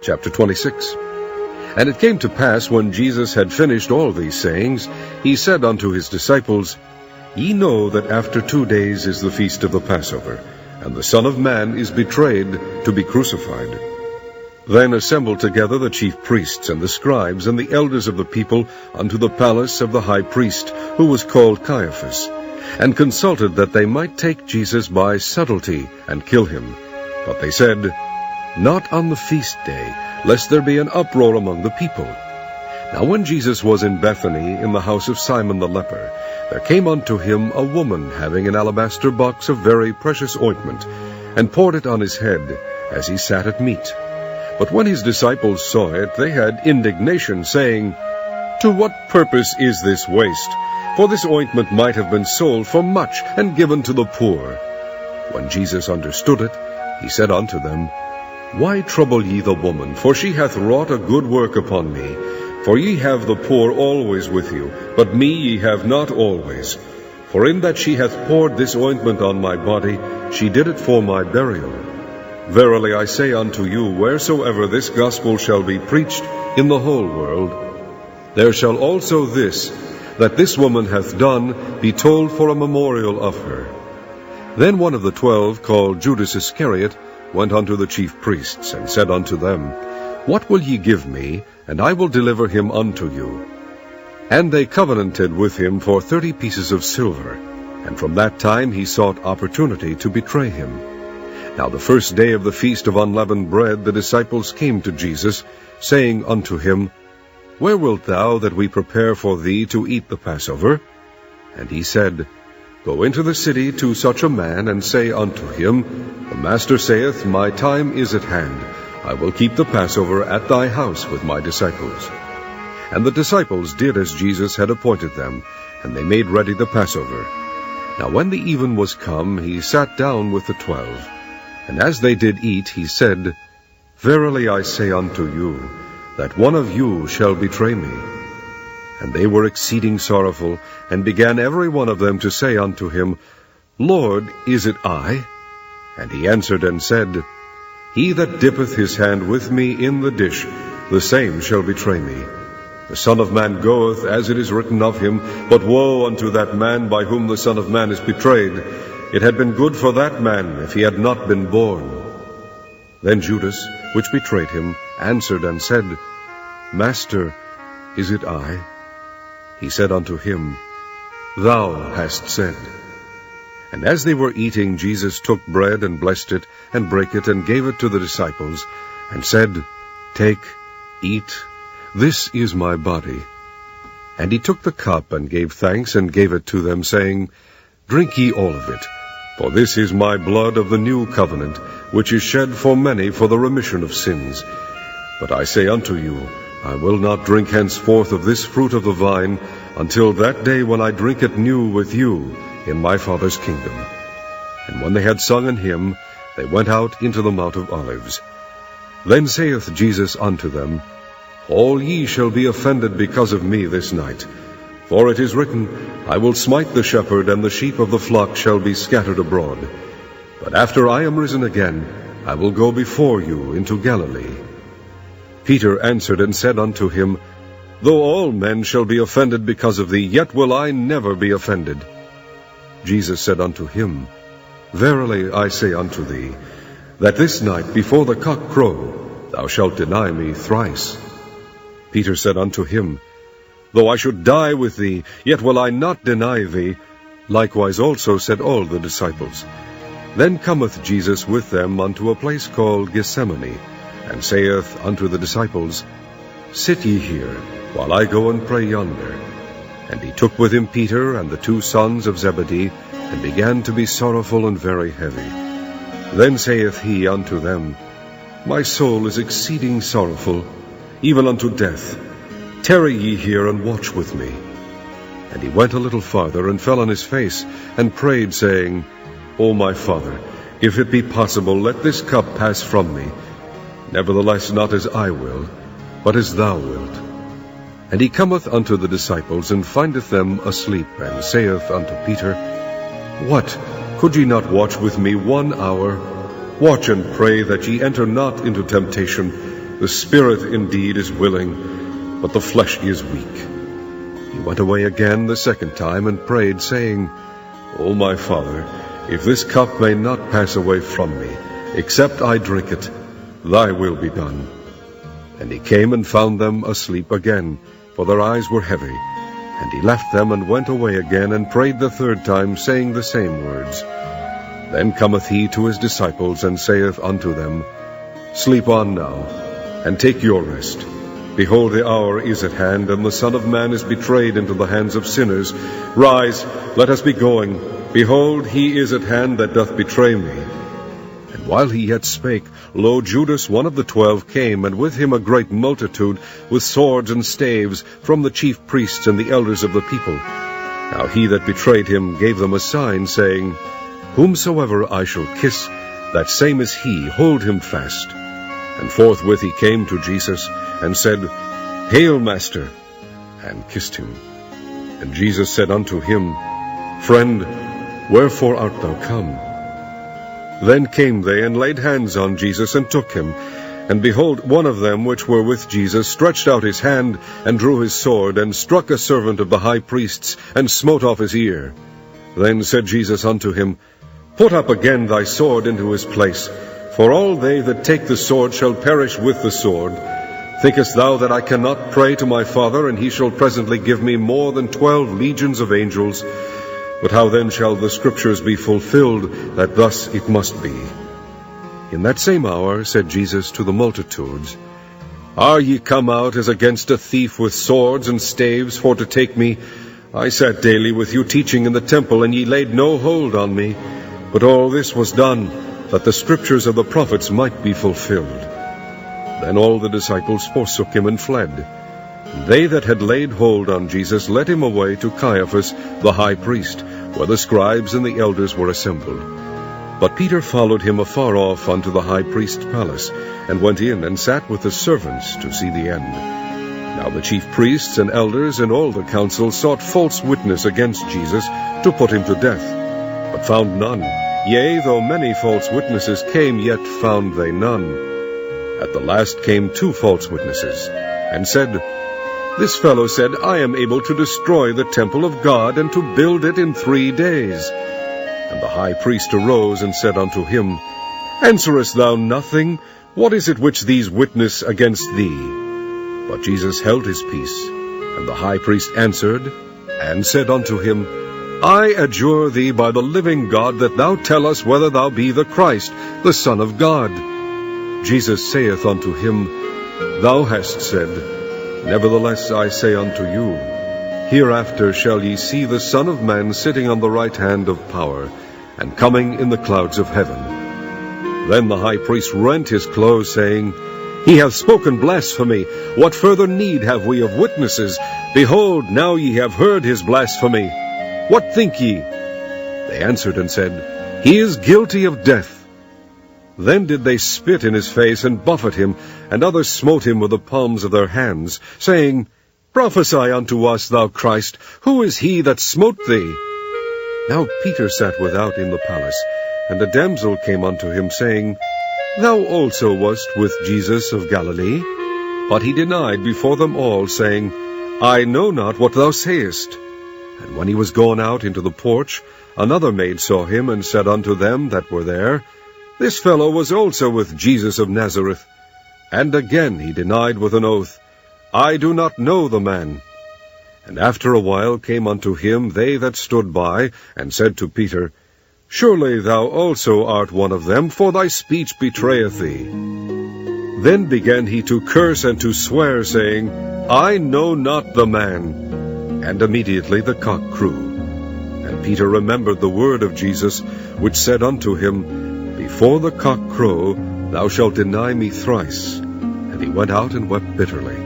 Chapter 26. And it came to pass, when Jesus had finished all these sayings, he said unto his disciples, Ye know that after 2 days is the feast of the Passover, and the Son of Man is betrayed to be crucified. Then assembled together the chief priests and the scribes and the elders of the people unto the palace of the high priest, who was called Caiaphas, and consulted that they might take Jesus by subtlety and kill him. But they said, Not on the feast day, lest there be an uproar among the people. Now when Jesus was in Bethany, in the house of Simon the leper, there came unto him a woman having an alabaster box of very precious ointment, and poured it on his head, as he sat at meat. But when his disciples saw it, they had indignation, saying, To what purpose is this waste? For this ointment might have been sold for much, and given to the poor. When Jesus understood it, he said unto them, Why trouble ye the woman? For she hath wrought a good work upon me. For ye have the poor always with you, but me ye have not always. For in that she hath poured this ointment on my body, she did it for my burial. Verily I say unto you, wheresoever this gospel shall be preached in the whole world, there shall also this, that this woman hath done, be told for a memorial of her. Then one of the 12, called Judas Iscariot, went unto the chief priests, and said unto them, What will ye give me, and I will deliver him unto you? And they covenanted with him for 30 pieces of silver, and from that time he sought opportunity to betray him. Now the first day of the feast of unleavened bread, the disciples came to Jesus, saying unto him, Where wilt thou that we prepare for thee to eat the Passover? And he said, Go into the city to such a man, and say unto him, The Master saith, My time is at hand. I will keep the Passover at thy house with my disciples. And the disciples did as Jesus had appointed them, and they made ready the Passover. Now when the even was come, he sat down with the 12. And as they did eat, he said, Verily I say unto you, that one of you shall betray me. And they were exceeding sorrowful, and began every one of them to say unto him, Lord, is it I? And he answered and said, He that dippeth his hand with me in the dish, the same shall betray me. The Son of Man goeth, as it is written of him, but woe unto that man by whom the Son of Man is betrayed. It had been good for that man if he had not been born. Then Judas, which betrayed him, answered and said, Master, is it I? He said unto him, Thou hast said. And as they were eating, Jesus took bread, and blessed it, and brake it, and gave it to the disciples, and said, Take, eat, this is my body. And he took the cup, and gave thanks, and gave it to them, saying, Drink ye all of it, for this is my blood of the new covenant, which is shed for many for the remission of sins. But I say unto you, I will not drink henceforth of this fruit of the vine, until that day when I drink it new with you in my Father's kingdom. And when they had sung an hymn, they went out into the Mount of Olives. Then saith Jesus unto them, All ye shall be offended because of me this night. For it is written, I will smite the shepherd, and the sheep of the flock shall be scattered abroad. But after I am risen again, I will go before you into Galilee. Peter answered and said unto him, Though all men shall be offended because of thee, yet will I never be offended. Jesus said unto him, Verily I say unto thee, that this night before the cock crow, thou shalt deny me thrice. Peter said unto him, Though I should die with thee, yet will I not deny thee. Likewise also said all the disciples. Then cometh Jesus with them unto a place called Gethsemane, and saith unto the disciples, Sit ye here, while I go and pray yonder. And he took with him Peter and the 2 sons of Zebedee, and began to be sorrowful and very heavy. Then saith he unto them, My soul is exceeding sorrowful, even unto death. Tarry ye here, and watch with me. And he went a little farther, and fell on his face, and prayed, saying, O my Father, if it be possible, let this cup pass from me. Nevertheless, not as I will, but as thou wilt. And he cometh unto the disciples, and findeth them asleep, and saith unto Peter, What, could ye not watch with me 1 hour? Watch and pray that ye enter not into temptation. The spirit indeed is willing, but the flesh is weak." He went away again the second time and prayed, saying, "O my Father, if this cup may not pass away from me, except I drink it, thy will be done." And he came and found them asleep again, for their eyes were heavy. And he left them and went away again, and prayed the third time, saying the same words. Then cometh he to his disciples, and saith unto them, "Sleep on now, and take your rest. Behold, the hour is at hand, and the Son of Man is betrayed into the hands of sinners. Rise, let us be going. Behold, he is at hand that doth betray me." And while he yet spake, lo, Judas, one of the 12, came, and with him a great multitude, with swords and staves, from the chief priests and the elders of the people. Now he that betrayed him gave them a sign, saying, "Whomsoever I shall kiss, that same is he, hold him fast." And forthwith he came to Jesus, and said, "Hail, Master," and kissed him. And Jesus said unto him, "Friend, wherefore art thou come?" Then came they, and laid hands on Jesus, and took him. And behold, one of them which were with Jesus stretched out his hand, and drew his sword, and struck a servant of the high priest's, and smote off his ear. Then said Jesus unto him, "Put up again thy sword into his place, for all they that take the sword shall perish with the sword. Thinkest thou that I cannot pray to my Father, and he shall presently give me more than 12 legions of angels? But how then shall the Scriptures be fulfilled, that thus it must be?" In that same hour said Jesus to the multitudes, "Are ye come out as against a thief with swords and staves for to take me? I sat daily with you teaching in the temple, and ye laid no hold on me. But all this was done, that the Scriptures of the prophets might be fulfilled." Then all the disciples forsook him and fled. And they that had laid hold on Jesus led him away to Caiaphas the high priest, where the scribes and the elders were assembled. But Peter followed him afar off unto the high priest's palace, and went in and sat with the servants to see the end. Now the chief priests and elders and all the council sought false witness against Jesus to put him to death, but found none. Yea, though many false witnesses came, yet found they none. At the last came 2 false witnesses, and said, "This fellow said, I am able to destroy the temple of God, and to build it in 3 days. And the high priest arose and said unto him, "Answerest thou nothing? What is it which these witness against thee?" But Jesus held his peace. And the high priest answered, and said unto him, "I adjure thee by the living God, that thou tell us whether thou be the Christ, the Son of God." Jesus saith unto him, "Thou hast said. Nevertheless I say unto you, hereafter shall ye see the Son of Man sitting on the right hand of power, and coming in the clouds of heaven." Then the high priest rent his clothes, saying, "He hath spoken blasphemy. What further need have we of witnesses? Behold, now ye have heard his blasphemy. What think ye?" They answered and said, "He is guilty of death." Then did they spit in his face, and buffet him, and others smote him with the palms of their hands, saying, "Prophesy unto us, thou Christ, who is he that smote thee?" Now Peter sat without in the palace, and a damsel came unto him, saying, "Thou also wast with Jesus of Galilee." But he denied before them all, saying, "I know not what thou sayest." And when he was gone out into the porch, another maid saw him, and said unto them that were there, "This fellow was also with Jesus of Nazareth." And again he denied with an oath, "I do not know the man." And after a while came unto him they that stood by, and said to Peter, "Surely thou also art one of them, for thy speech betrayeth thee." Then began he to curse and to swear, saying, "I know not the man." And immediately the cock crew. And Peter remembered the word of Jesus, which said unto him, "Before the cock crow, thou shalt deny me thrice." And he went out and wept bitterly.